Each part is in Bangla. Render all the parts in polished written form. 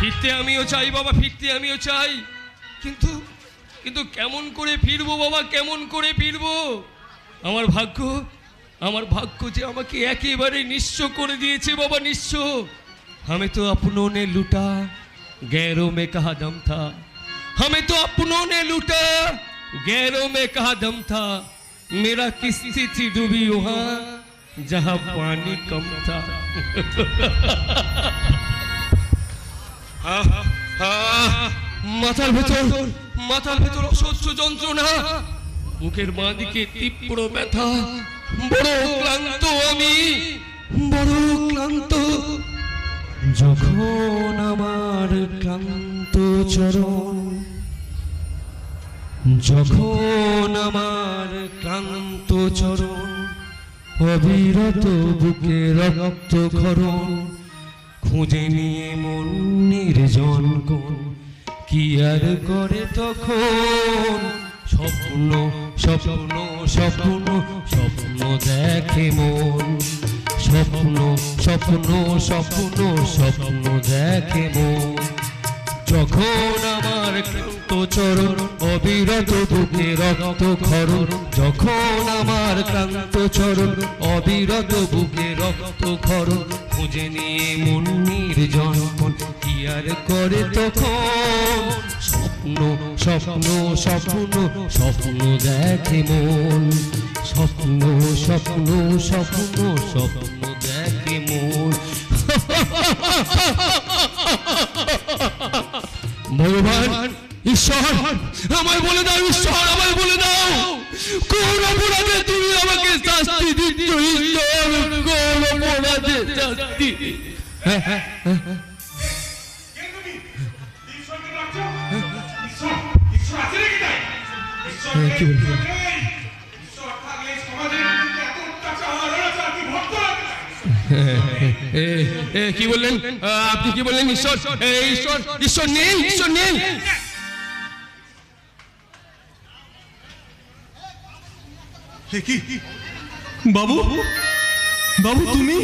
ফিরতে আমিও চাই বাবা, ফিরতে আমিও চাই, কিন্তু কিন্তু কেমন করে ফিরবো বাবা, কেমন করে ফিরবো? আমার ভাগ্য যে আমাকে একেবারে নিঃস্ব করে দিয়েছে বাবা, নিঃস্ব। हमें तो अपनों ने लूटा, गैरों में कहा दम था। हमें तो अपनों ने लूटा, गैरों में कहा दम था। मेरा किस्ती थी डूबी वहां जहां पानी कम था। মাথার ভেতর অসহ্য যন্ত্রণা, বুকের বাঁ দিকে তীব্র ব্যথা, বড় ক্লান্ত আমি, বড় ক্লান্ত। যখন আমার ক্লান্ত চরণ, যখন আমার ক্লান্ত চরণ অবিরত বুকে রক্ত ক্ষরণ, খুঁজে নিয়ে মন নির্জন কোণ কি আর করে তখন? স্বপ্ন স্বপ্ন স্বপ্ন স্বপ্ন দেখে মন, স্বপ্ন স্বপ্ন স্বপ্ন স্বপ্ন দেখে মন। যখন আমার ক্লান্ত চরণ অবিরত বুকে রক্ত ক্ষরণ, যখন আমার ক্লান্ত চরণ অবিরত বুকে রক্ত ক্ষরণ, খুঁজে নিয়ে মন নির্জন কোণ কি আর করে তখন? স্বপ্ন স্বপ্ন স্বপ্ন স্বপ্ন দেখে মন, স্বপ্ন স্বপ্ন স্বপ্ন স্বপ্ন দেখে মন। ভগবান, ঈশ্বর আমায় বলে দাও, ঈশ্বর আমায় বলে দাও, কোন অপরাধে তুমি আমাকে শাস্তি দিচ্ছ? ঈশ্বর, কোন অপরাধে শাস্তি? কি বলবো? কি বললেন আপনি? কি বললেন? ঈশ্বর ঈশ্বর ঈশ্বর নেই, ঈশ্বর নেই। বাবু, বাবু তুমি,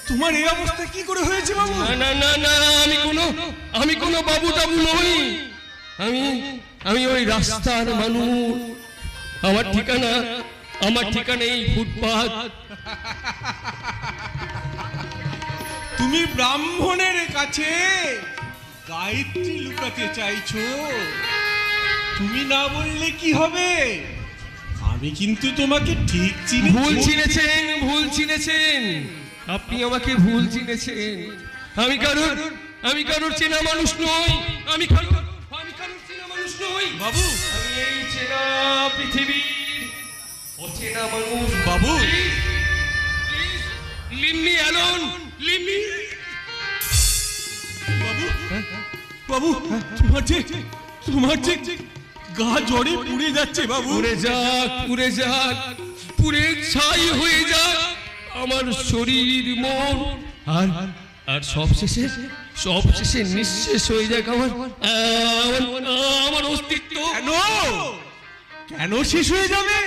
তোমার এই অবস্থা কি করে হয়েছে বাবু? না না না, আমি কোনো বাবু টাবু নই। আমি ওই রাস্তার মানুষ। আমার ঠিকানা এই ফুটপাত। তুমি ব্রাহ্মণের কাছে গায়ত্রী লুকাতে চাইছো? তুমি না বললে কি হবে? আমি কিন্তু তোমাকে ঠিক চিনেছি। ভুল চিনেছেন আপনি, আমাকে ভুল চিনেছেন। আমি কারোর চেনা মানুষ নই। আমি কারোর চেনা মানুষ নই বাবু। আমি এই চেনা পৃথিবীর অচেনা মানুষ বাবু। লিম্মি অ্যালন, লিম্মি। বাবু, বাবু তোমার যে গা জ্বরে পুড়ে যাচ্ছে বাবু। পুড়ে যাক, পুড়ে ছাই হয়ে যাক আমার শরীর মন, আর সবশেষে নিঃশেষ হয়ে যাক আমার অস্তিত্ব। কেন শেষ হয়ে যাবে?